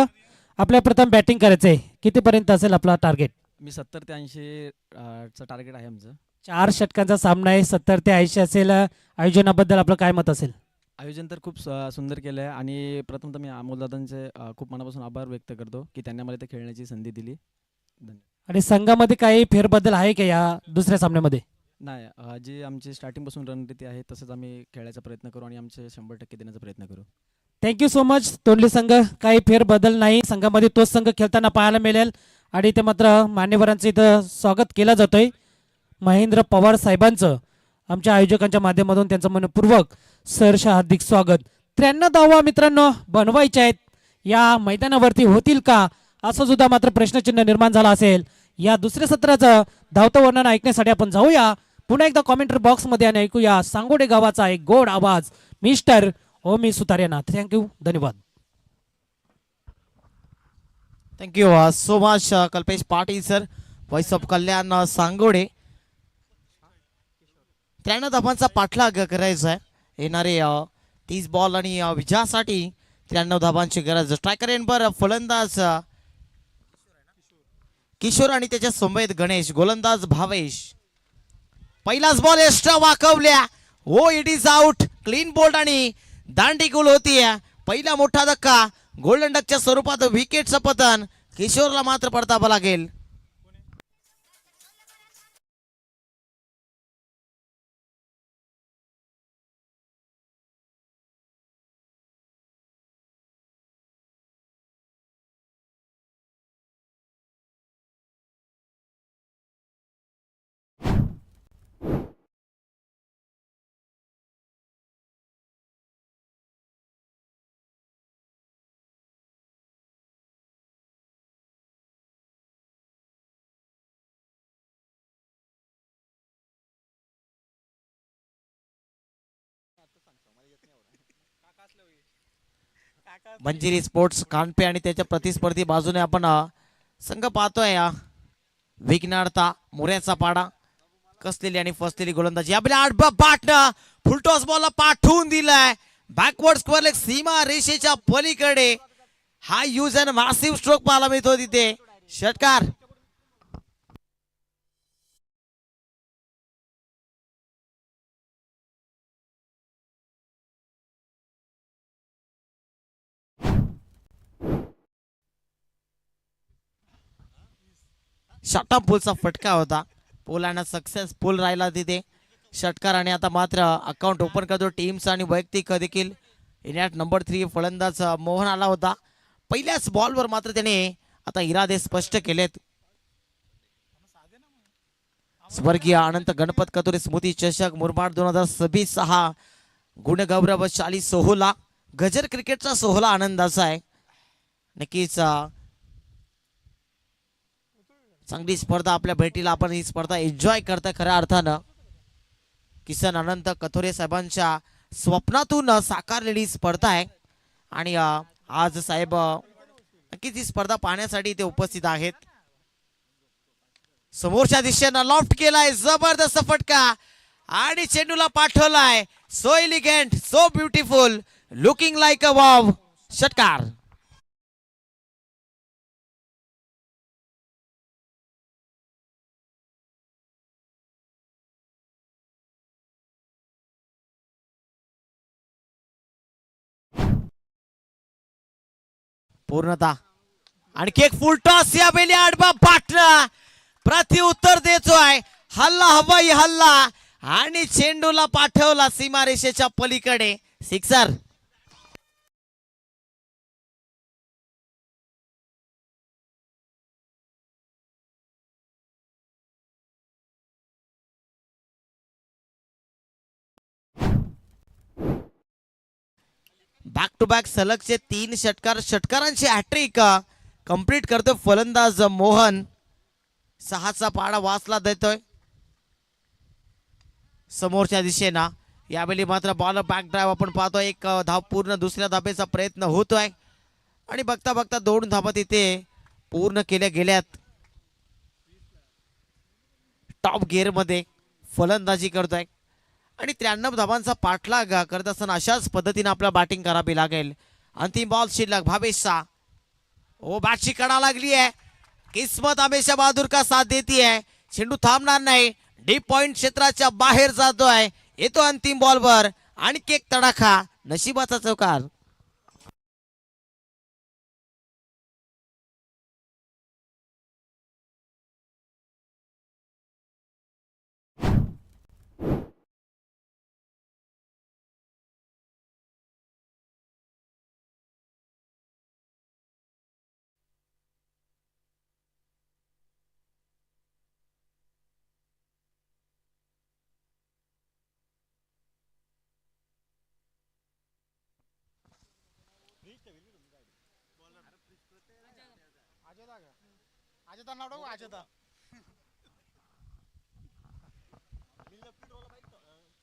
आपल्या प्रथम बॅटिंग करायचं आहे. कितीपर्यंत असेल आपला टार्गेट? मी 70 ते 80 चं टार्गेट आहे आमचं. 4 षटकांचा सामना आहे. 70 ते 80 असेल. आयोजनाबद्दल आपलं काय मत असेल? आयोजन तर खूप सुंदर केलं आहे आणि प्रथमतः मी अमोलदादांचे खूप मनापासून आभार व्यक्त करतो की त्यांनी मला इथे खेळण्याची संधी दिली. धन्यवाद. आणि संघामध्ये काही फेरबदल आहे का या दुसऱ्या सामन्यामध्ये? नाही, जी आमची स्टार्टिंगपासून रणनीती आहे तसंच आम्ही खेळायचा प्रयत्न करू आणि आमचे 100% देण्याचा प्रयत्न करू. Thank you so much. तोंडली संघ काही फेरबदल नाही. संघामध्ये तोच संघ खेळताना पाहायला मिळेल आणि ते मात्र मान्यवरांचं इथं स्वागत केलं जातोय. महेंद्र पवार साहेबांचं आमच्या आयोजकांच्या माध्यमातून त्यांचं मनपूर्वक सहर्ष हार्दिक स्वागत. 93 धावा मित्रांनो बनवायच्या आहेत. या मैदानावरती होतील का असं सुद्धा मात्र प्रश्नचिन्ह निर्माण झाला असेल. या दुसऱ्या सत्राचं धावतं वर्णन ऐकण्यासाठी आपण जाऊया पुन्हा एकदा कॉमेंट्री बॉक्समध्ये आणि ऐकूया सांगोडे गावाचा एक गोड आवाज मिस्टर ओमी सुतारियाना. थँक्यू, धन्यवाद. Thank you so much Kalpesh Patil sir, voice of Kalyan Sangode. 93 धावांचा पाठलाग करायचा आहे येणारे 30 बॉल आणि विजयासाठी 93 धावांची गरज. स्ट्रायकर एंडवर फलंदाज किशोर आणि त्याच्या समवेत गणेश, गोलंदाज भावेश. पहिलाच बॉल एक्स्ट्रा वाकवल्या. हो, it is out. Clean bowled आणि दांडी गोल होतीये. पहिला मोठा धक्का गोल्डन डकच्या स्वरूपात विकेटचं पतन. किशोरला मात्र परतावं लागेल. मंजिरी स्पोर्ट्स कानपे आणि त्याच्या प्रतिस्पर्धी बाजूने आपण संघ पाहतोय. विघ्नार्था मोऱ्याचा पाडा कसलेली आणि फसलेली गोलंदाजी. आपल्या आडबा पाटणं फुलटॉस बॉलला पाठवून दिलाय बॅकवर्ड स्क्वेअर लेग सीमा रेषेच्या पलीकडे. हा यूज अँड मॅसिव्ह स्ट्रोक पाहायला मिळतो तिथे. षटकार. शॉर्ट ऑफ पुलचा फटका होता. पोलांना सक्सेसफुल राहिला तिथे षटकार. आणि आता मात्र अकाउंट ओपन करतो टीमचा आणि वैयक्तिक देखील. इनिंग नंबर 3 फलंदाज मोहन आला होता. पहिल्याच बॉलवर मात्र त्याने आता इरादे स्पष्ट केलेत. स्वर्गीय अनंत गणपत कतुरे स्मृती चषक मुरबाड 2026 हा गुणगौरवशाली सोहळा, गजर क्रिकेटचा सोहळा आनंदाचा आहे. नक्कीच चांगली स्पर्धा आपल्या भेटीला. आपण ही स्पर्धा एन्जॉय करता खऱ्या अर्थानं. किसन अनंत कथोरे साहेबांच्या स्वप्नातून साकारलेली स्पर्धा आहे. आणि आज साहेब नक्कीच ही स्पर्धा पाहण्यासाठी ते उपस्थित आहेत. समोरच्या दिशेनं लॉफ्ट केलाय जबरदस्त फटका आणि चेंडूला पाठवलाय. So elegant, so beautiful, looking like a wow. षटकार. पूर्णता आणखी एक फुल टॉस. या बेली आडबा पाटणा प्रति उत्तर देतोय. हल्ला हवाई हल्ला आणि चेंडूला पाठवला सीमारेषेच्या पलीकडे. सिक्सर. बॅक टू बॅक सलगचे 3 षटकार, षटकारांची हॅट्रिक कंप्लीट करतोय फलंदाज मोहन. 6चा पाडा वाचला देतोय समोरच्या दिशेना. यावेळी मात्र बॉल बॅक ड्राईव्ह आपण पाहतोय. एक धाव पूर्ण, दुसऱ्या धाबेचा प्रयत्न होतोय आणि बघता बघता 2 धाबा तिथे पूर्ण केल्या गेल्यात. टॉप गिअर मध्ये फलंदाजी करतोय आणि 93 धावांचा पाठलाग करत असताना अशाच पद्धतीने आपल्याला बॅटिंग करावी लागेल. अंतिम बॉल शिल्लक भावेशचा. ओ, बॅटची कडा लागली आहे. किस्मत हमेशा बहादूर का साथ देती है. चेंडू थांबणार नाही. डीप पॉइंट क्षेत्राच्या बाहेर जातोय. येतो अंतिम बॉलवर आणखी एक तडाखा. नशिबाचा चौकार.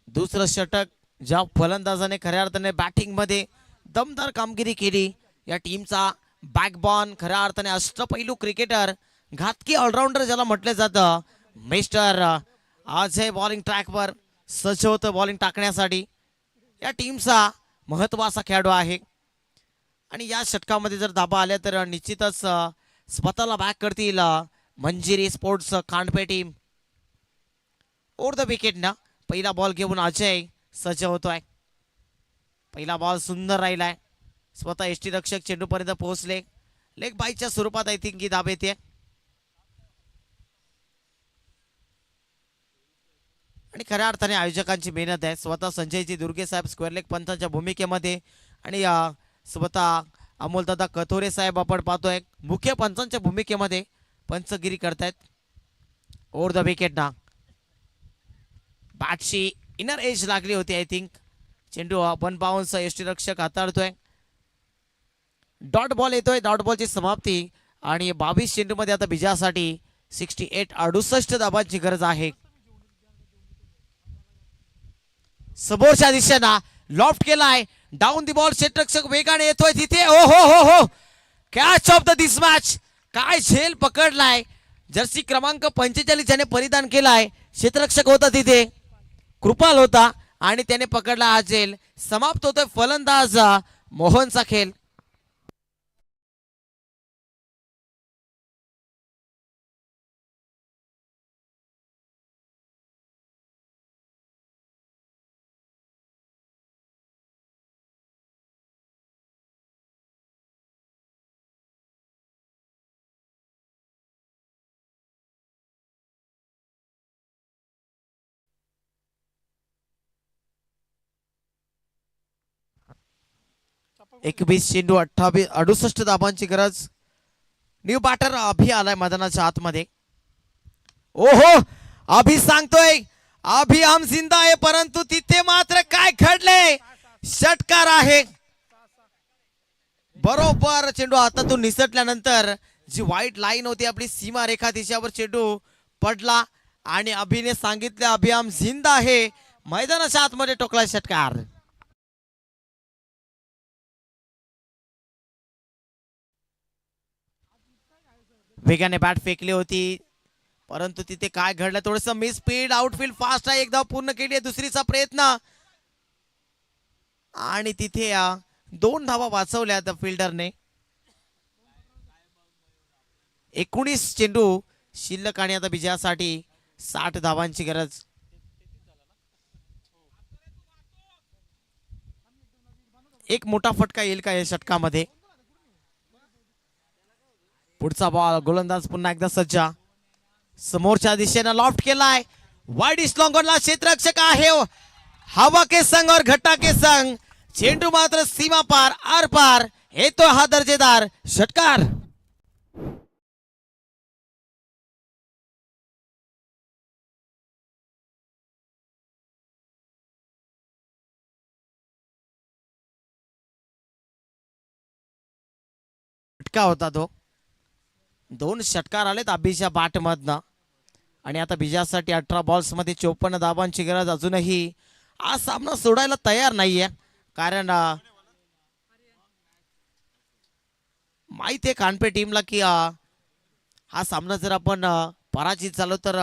दुसरं षटक ज्या फलंदाजाने खऱ्या अर्थाने बॅटिंग मध्ये दमदार कामगिरी केली. या टीमचा बॅकबॉन, खऱ्या अर्थाने अष्टपैलू क्रिकेटर, घातकी ऑलराऊंडर ज्याला म्हटलं जातं, मिस्टर आज हे बॉलिंग ट्रॅकवर सज्ज होतं बॉलिंग टाकण्यासाठी. या टीमचा महत्वाचा खेळाडू आहे आणि या षटकामध्ये जर धाबा आल्या तर निश्चितच स्वतःला बॅक करतील Manjiri sports Khandpe team. Over the wicket ना पहिला बॉल घेऊन अजय सज्ज होतोय. पहिला बॉल सुंदर राहिलाय. स्वतः यष्टीरक्षक चेंडूपर्यंत पोहोचले. लेग बाईच्या स्वरूपात आय थिंक ही धाब येते आणि खऱ्या अर्थाने आयोजकांची मेहनत आहे. स्वतः संजयजी दुर्गे साहेब स्क्वेअर लेग पंचांच्या भूमिकेमध्ये आणि स्वतः अमोलदादा कथोरे साहेब आपण पाहतोय मुख्य पंचांच्या भूमिकेमध्ये पंचगिरी करतायत. ओव्हर द विकेट ना बॅटची इनर एज लागली होती आय थिंक. चेंडू वन बाउन्स यष्टीरक्षक हाताळतोय. डॉट बॉल येतोय. डॉट बॉलची समाप्ती आणि 22 चेंडूमध्ये आता विजयासाठी 68 धाबांची गरज आहे. समोरच्या दिशेना लॉफ्ट केलाय. डाऊन दी बॉल क्षेत्ररक्षक वेगाने येतोय तिथे. ओ हो हो हो catch of the this match. काय झेल पकडलाय. जर्सी क्रमांक 45 ज्याने परिधान केलाय क्षेत्ररक्षक होता तिथे कृपाल होता आणि त्याने पकडला हा झेल. समाप्त होतोय फलंदाज मोहनचा खेळ. एकवीस चेंडू 68 धाबांची गरज. न्यू बॅटर अभि आलाय मैदानाच्या आतमध्ये. ओहो अभि सांगतोय अभि हम जिंदा आहे परंतु तिथे मात्र काय घडले. षटकार आहे. बरोबर चेंडू हातातून निसटल्यानंतर जी व्हाईट लाईन होती आपली सीमा रेखा तिच्यावर चेंडू पडला आणि अभिने सांगितले अभि हम जिंदा आहे. मैदानाच्या आतमध्ये टोकला षटकार. वेगाने बॅट फेकली होती परंतु तिथे काय घडलं थोडस मिस स्पीड. आउटफील्ड फास्ट आहे. एकदा पूर्ण केली आहे दुसरीचा प्रयत्न आणि तिथे 2 धावा वाचवल्या त्या फिल्डरने. 19 चेंडू शिल्लक आणि आता विजयासाठी 60 धावांची गरज. एक मोठा फटका येईल का या षटकामध्ये. पुढचा बॉल गोलंदाज पुन्हा एकदा सज्जा. समोरच्या दिशेने लॉफ्ट केलाय. वाईड इस लॉन्गॉनला क्षेत्ररक्षक आहे. हवा के संग और घट्टा के संग चेंडू मात्र सीमा पार आर पार येतो हा दर्जेदार षटकार. षटका होता तो. 2 षटकार आलेत अभिच्या बॅट मधनं आणि आता विजयासाठी 18 बॉल्स मध्ये 54 धाबांची गरज. अजूनही हा सामना सोडायला तयार नाहीये कारण माहिती आहे कानपे टीमला की हा सामना जर आपण पराजित झालो तर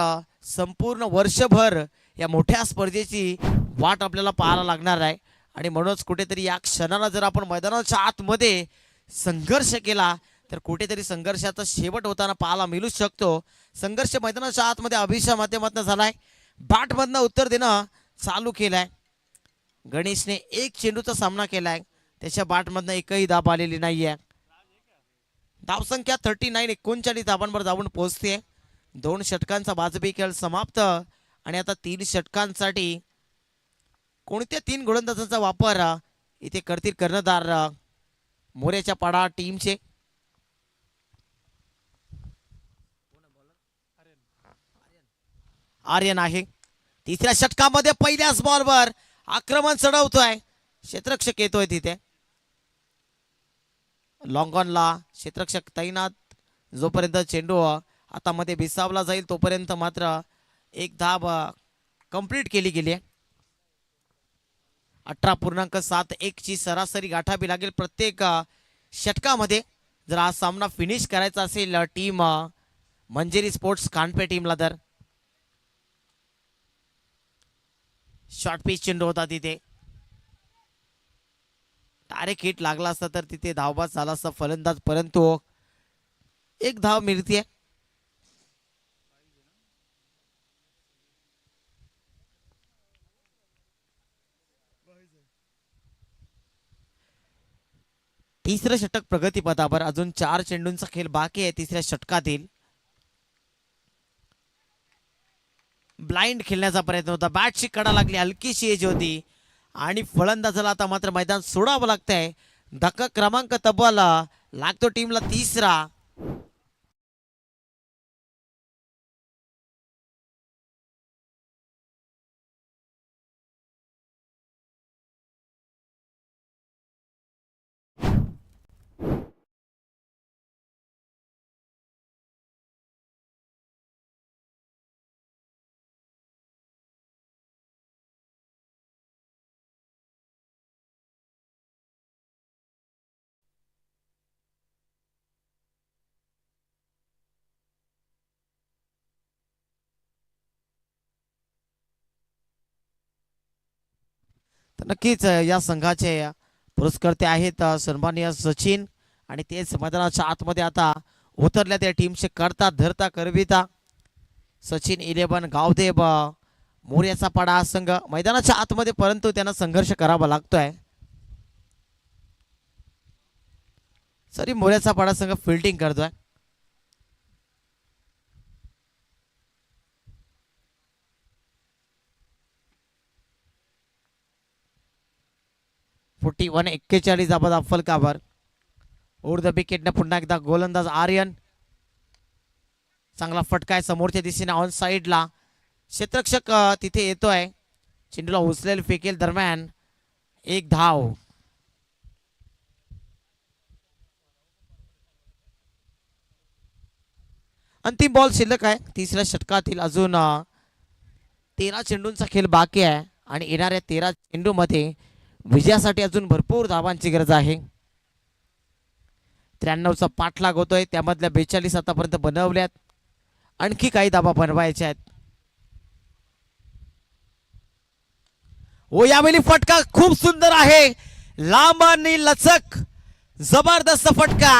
संपूर्ण वर्षभर या मोठ्या स्पर्धेची वाट आपल्याला पाहायला लागणार आहे आणि म्हणूनच कुठेतरी या क्षणाला जर आपण मैदानाच्या आतमध्ये संघर्ष केला तर कुठेतरी संघर्षाचा शेवट होताना पाहायला मिळू शकतो. संघर्ष मैदानाच्या आतमध्ये अभिषा माध्यमातून झालाय. बॅटमधनं उत्तर देणं चालू केलंय. गणेशने 1 चेंडूचा सामना केलाय. त्याच्या बॅटमधनं एकही धाब आलेली नाहीये. धावसंख्या 39 39 धाबांवर जाऊन पोहोचते. 2 षटकांचा बाजबी खेळ समाप्त आणि आता 3 षटकांसाठी कोणत्या 3 गोलंदाजांचा वापर इथे करतील कर्णधार मोरेच्या पाडा टीमचे. आर्यन आहे. तिसऱ्या षटकामध्ये पहिल्याच बॉलवर आक्रमण चढवतोय. क्षेत्ररक्षक येतोय तिथे. लॉंगॉनला क्षेत्ररक्षक तैनात. जोपर्यंत चेंडू हातामध्ये विसावला जाईल तोपर्यंत मात्र 1 धाब कंप्लीट केली गेली. 18.71 ची सरासरी गाठावी लागेल प्रत्येक षटकामध्ये जर हा सामना फिनिश करायचा असेल टीम मंजिरी स्पोर्ट्स कानपे टीमला. तर शॉर्ट पिच चेंडू होता तिथे. डायरेक्ट हिट लागला असता तर तिथे धावबाद झाला असता फलंदाज, परंतु एक धाव मिळते. तिसरं षटक प्रगतीपथावर. अजून 4 चेंडूंचा खेळ बाकी आहे तिसऱ्या षटकातील. ब्लाइंड खेळण्याचा प्रयत्न होता. बॅटची कडा लागली, हलकीशी एज होती आणि फलंदाजाला आता मात्र मैदान सोडावं लागतंय. धक्का क्रमांक तब्बल लागतो टीमला तिसरा. तर नक्कीच या संघाचे पुरस्कर्ते आहेत सन्माननीय सचिन, आणि तेच मैदानाच्या आतमध्ये आता उतरल्या त्या टीमचे करता धरता करविता. सचिन 11 गावदेव मोर्याचा पाडा हा संघ मैदानाच्या आतमध्ये, परंतु त्यांना संघर्ष करावा लागतोय. सरी मोर्याचा पाडा संघ फिल्डिंग करतोय. फुटी 41 दाबाद फलकावर. ओव्हर द विकेटने पुन्हा एकदा गोलंदाज आर्यन. चांगला फटका आहे समोरच्या दिशेने ऑन साइडला. क्षेत्ररक्षक तिथे येतोय. चेंडूला उचलेल फेकेल दरम्यान एक धाव. अंतिम बॉल शिल्लक आहे तिसऱ्या षटकातील. अजून 13 चेंडूंचा खेळ बाकी आहे आणि येणाऱ्या 13 चेंडूमध्ये विजयासाठी अजून भरपूर धावांची गरज आहे. 93चा पाठलाग होतोय, त्यामधल्या 42 आतापर्यंत बनवल्यात. आणखी काही धावा बनवायच्या आहेत. ओ यावेळी फटका खूप सुंदर आहे, लांब आणि लचक, जबरदस्त फटका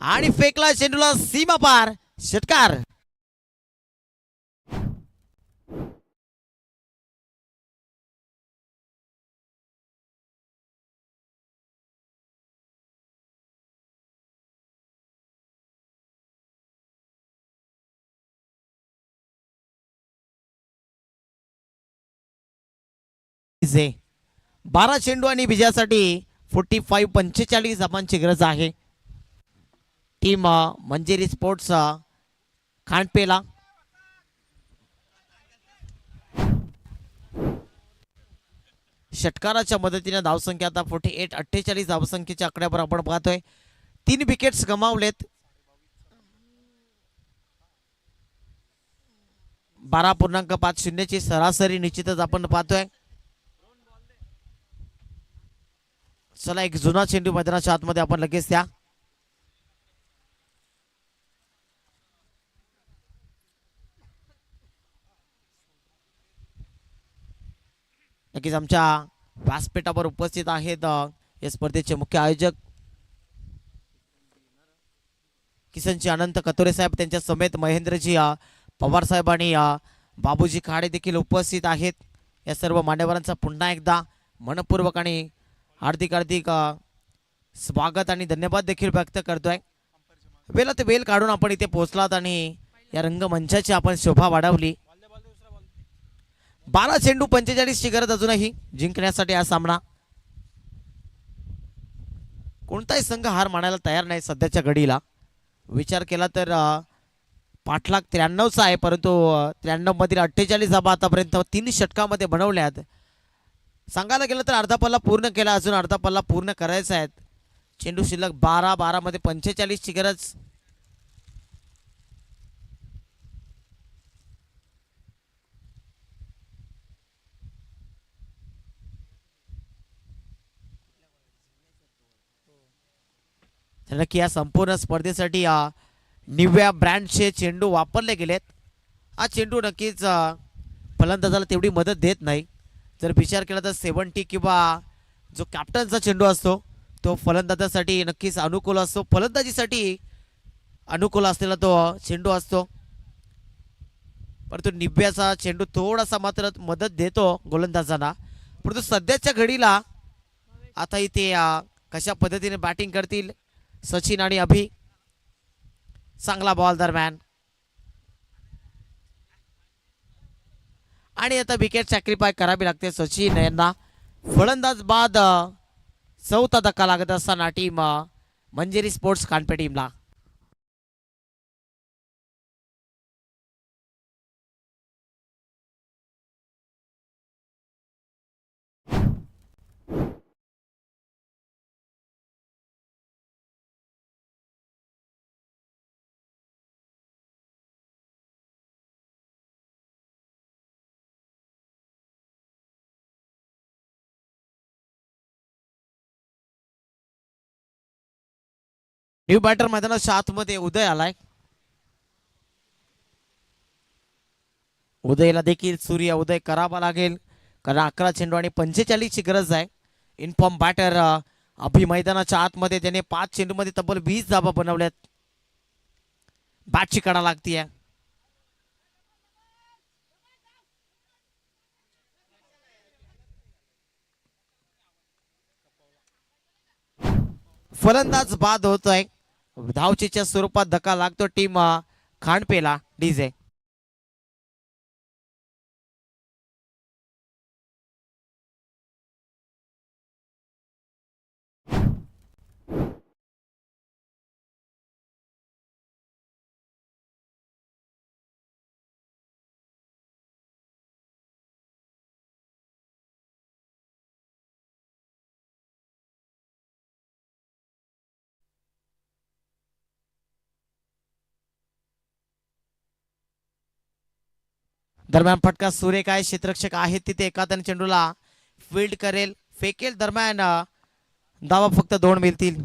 आणि फेकला चेंडूला सीमा पार. षटकार. जे 12 चेंडू आणि विजयासाठी 45 धावांची गरज आहे. टीम मंजेरी स्पोर्ट्स खांडपेला. षटकाराच्या मदतीने धावसंख्या आता 48 धावसंख्येच्या आकड्यावर आपण पाहतोय. 3 विकेट्स गमावलेत. 12.50 ची सरासरी निश्चितच आपण पाहतोय. चला एक जुना चेंडू मैदानाच्या आतमध्ये आपण लगेच त्या. नक्कीच आमच्या व्यासपीठावर उपस्थित आहेत या स्पर्धेचे मुख्य आयोजक किसनजी अनंत कतोरे साहेब, त्यांच्या समेत महेंद्रजी पवार साहेब आणि बाबूजी खाडे देखील उपस्थित आहेत. या सर्व मान्यवरांचा पुन्हा एकदा मनपूर्वक आणि हार्दिक स्वागत आणि धन्यवाद देखील व्यक्त करतोय. वेळात वेळ काढून आपण इथे पोहोचलात आणि या रंगमंचाची आपण शोभा वाढवली. 12 चेंडू 45 ची गरज अजूनही जिंकण्यासाठी हा सामना. कोणताही संघ हार मानायला तयार नाही सध्याच्या घडीला. विचार केला तर पाठलाग 93चा आहे, परंतु 93 मधील 48 धावा आतापर्यंत 3 षटकामध्ये बनवल्यात. सांगायला गेलं तर अर्धा पल्ला पूर्ण केला, अजून अर्धा पल्ला पूर्ण करायचा आहे. चेंडू शिल्लक 12 मध्ये 45 ची गरज. नक्की या संपूर्ण स्पर्धेसाठी निव्या ब्रँडचे चेंडू वापरले गेलेत. हा चेंडू नक्कीच फलंदाजाला तेवढी मदत देत नाही. जर विचार केला तर 70 किंवा जो कॅप्टनचा चेंडू असतो तो फलंदाजासाठी नक्कीच अनुकूल असतो, फलंदाजीसाठी अनुकूल असलेला तो चेंडू असतो. परंतु निब्याचा चेंडू थोडासा मात्र मदत देतो गोलंदाजांना. परंतु सध्याच्या घडीला आता इथे कशा पद्धतीने बॅटिंग करतील सचिन आणि अभि. चांगला बॉल दरम्यान आणि आता विकेट सॅक्रिफाय करावी लागते सचिन यांना. फलंदाज बाद चौथा धक्का लागत असताना टीम मंजेरी स्पोर्ट्स कानपे टीमला. न्यू बॅटर मैदानाच्या आतमध्ये उदय आलाय. उदयला देखील सूर्य उदय करावा लागेल कारण 11 चेंडू आणि 45 ची गरज आहे. इनफॉर्म बॅटर अभि मैदानाच्या आतमध्ये त्याने 5 चेंडूमध्ये तब्बल 20 धावा बनवल्यात. बॅटची कडा लागतीये. फलंदाज बाद होतोय. धावचीच्या स्वरूपात धक्का लागतो टीम खांडपेला. डीजे दरम्यान फटका सुरेख आहे. क्षेत्ररक्षक आहेत तिथे एखाद्या चेंडूला फील्ड करेल फेकेल. दरम्यान धावा फक्त 2 मिळतील.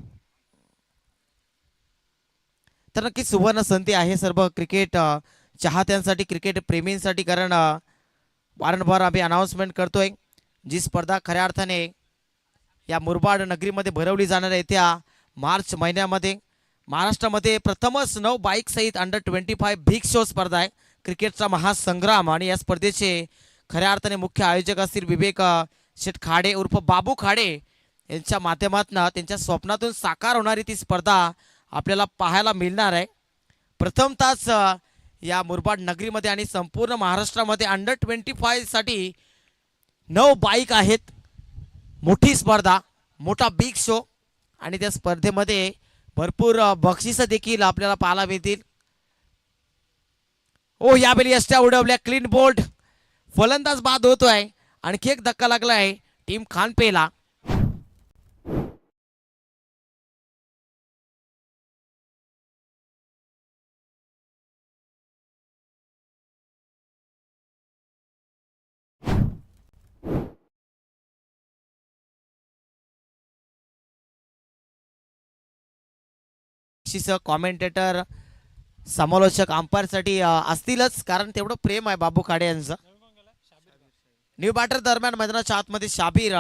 तर नक्की सुवर्ण संधी आहे सर्व क्रिकेट चाहत्यांसाठी क्रिकेट प्रेमींसाठी कारण वारंवार आम्ही अनाउन्समेंट करतोय जी स्पर्धा खऱ्या अर्थाने या मुरबाड नगरीमध्ये भरवली जाणार आहे त्या मार्च महिन्यामध्ये महाराष्ट्रामध्ये प्रथमच 9 बाईक सहित अंडर-25 बिग शो स्पर्धा आहे. क्रिकेटचा महासंग्राम आणि या स्पर्धेचे खऱ्या अर्थाने मुख्य आयोजक असतील विवेक शेठ खाडे उर्फ बाबू खाडे यांच्या माध्यमातून त्यांच्या स्वप्नातून साकार होणारी ती स्पर्धा आपल्याला पाहायला मिळणार आहे. प्रथमतःच या मुरबाड नगरीमध्ये आणि संपूर्ण महाराष्ट्रामध्ये अंडर-25 साठी 9 बाईक आहेत. मोठी स्पर्धा मोठा बिग शो आणि त्या स्पर्धेमध्ये भरपूर बक्षिसं देखील आपल्याला पाहायला मिळतील. ओ यावेळी यष्ट्या उडवल्या क्लीन बोल्ड. फलंदाज बाद होतोय. आणखी एक धक्का लागलाय टीम खानपेला. कॉमेंटेटर समालोचक अंपायर साठी असतीलच कारण तेवढं प्रेम आहे बाबू खाडे यांचं. न्यू बॅटर दरम्यान मैदानाच्या आतमध्ये शाबीर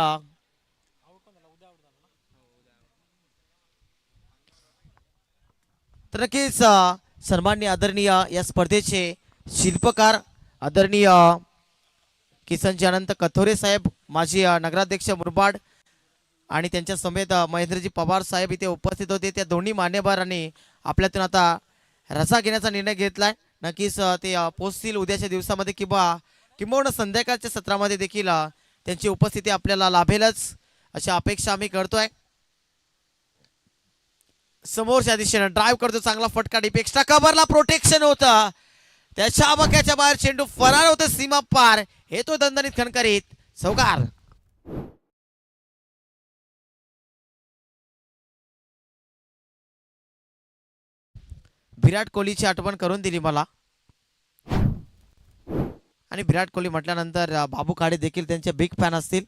तर नक्कीच सन्माननीय आदरणीय या स्पर्धेचे शिल्पकार आदरणीय किसनजी अनंत कथोरे साहेब माजी नगराध्यक्ष मुरबाड आणि त्यांच्या समेत महेंद्रजी पवार साहेब इथे उपस्थित होते. त्या दोन्ही मान्यवरांनी आपल्यातून आता रजा घेण्याचा निर्णय घेतलाय. नक्कीच ते पोहोचतील उद्याच्या दिवसामध्ये किंवा संध्याकाळच्या सत्रामध्ये देखील त्यांची उपस्थिती आपल्याला लाभेलच अशी अपेक्षा आम्ही करतोय. समोरच्या दिशेने ड्राईव्ह करतो चांगला फटका डीप एक्स्ट्रा कव्हरला प्रोटेक्शन होतं त्याच्या बक्याच्या बाहेर चेंडू फरार होतं सीमा पार. हे तो दणदणीत खणकरीत चौकार. विराट कोहलीची आठवण करून दिली मला आणि विराट कोहली म्हटल्यानंतर बाबू खाडे देखील त्यांचे बिग फॅन असतील.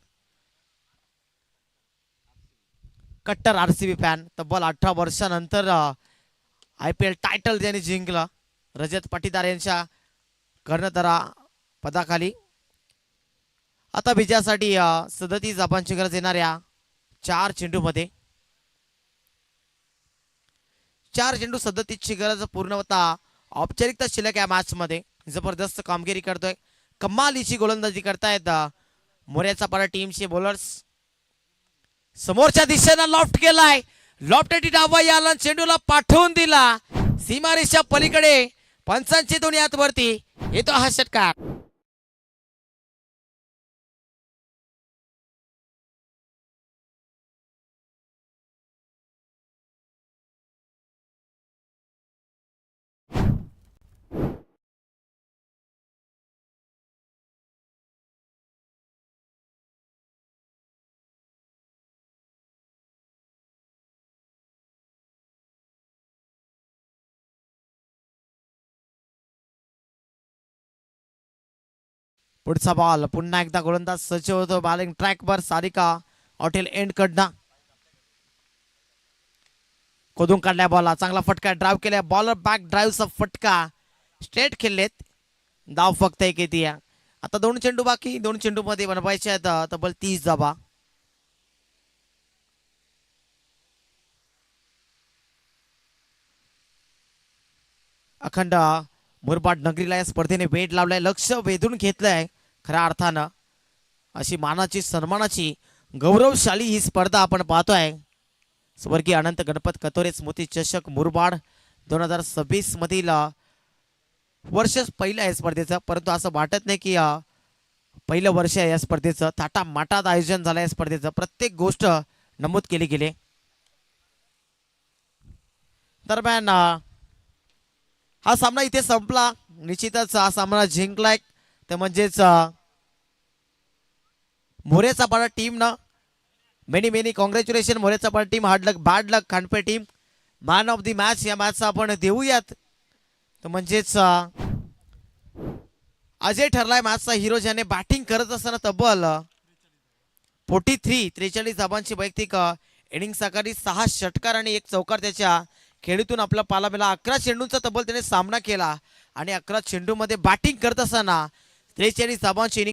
कट्टर आरसीबी फॅन. तब्बल 18 वर्षानंतर IPL टायटल त्यांनी जिंकलं रजत पाटीदार यांच्या कर्णधारा पदाखाली. आता विजयासाठी 37 धावांची गरज येणाऱ्या 4 चेंडूमध्ये. 4 चेंडू 37 ची गरज पूर्ण होता. औपचारिकता शिल्लक या मॅच मध्ये. जबरदस्त कामगिरी करतोय, कमालीची गोलंदाजी करतायत मोऱ्याचा पाडा टीमचे बॉलर्स. समोरच्या दिशेनं लॉफ्ट केलाय, लॉफ्टेड डावा याला चेंडूला पाठवून दिला सीमारेषा पलीकडे. पंचांची दोन्ही हात वरती येतो हा षटकार. पुढचा बॉल पुन्हा एकदा गोलंदाज सज्ज होतो बॉलिंग ट्रॅक वर. सारिका हॉटेल एंड कडनं खोदून काढल्या बॉलला, चांगला फटका ड्राईव्ह केला. बॉलर बॅक ड्राईव्हचा फटका स्ट्रेट खेळलेत. धाव फक्त एक येते. आता 2 चेंडू बाकी. 2 चेंडू मध्ये बनवायचे आहेत तब्बल 30 धावा. अखंड मुरबाड नगरीला या स्पर्धेने वेध लावलाय, लक्ष वेधून घेतलंय खऱ्या अर्थानं. अशी मानाची सन्मानाची गौरवशाली ही स्पर्धा आपण पाहतोय. स्वर्गीय अनंत गणपत कतोरे स्मृती चषक मुरबाड 2026 मधील वर्ष पहिलं आहे स्पर्धेचं. परंतु असं वाटत नाही की पहिलं वर्ष आहे या स्पर्धेचं. थाटामाटात आयोजन झालं या स्पर्धेचं, प्रत्येक गोष्ट नमूद केली गेली. दरम्यान हा सामना इथे संपला. निश्चितच हा सामना जिंकलाय ते म्हणजेच मोरेचा पाडा टीम ना. मेनी कॉंग्रॅच्युलेशन मोरेचा पाडा team. Hard luck bad luck Khandpe team. Man of the match या मॅचचा आपण देऊयात तर म्हणजेच अजय ठरलाय मॅचचा हिरो, ज्याने बॅटिंग करत असताना तब्बल 43 धावांची वैयक्तिक इनिंग साकारली. 6 षटकार आणि 1 चौकार त्याच्या खेळीतून आपला पाला मिळाला. 11 चेंडूंचा तब्बल त्याने सामना केला आणि 11 चेंडूमध्ये बॅटिंग करत असताना 43 धावांची इनिंग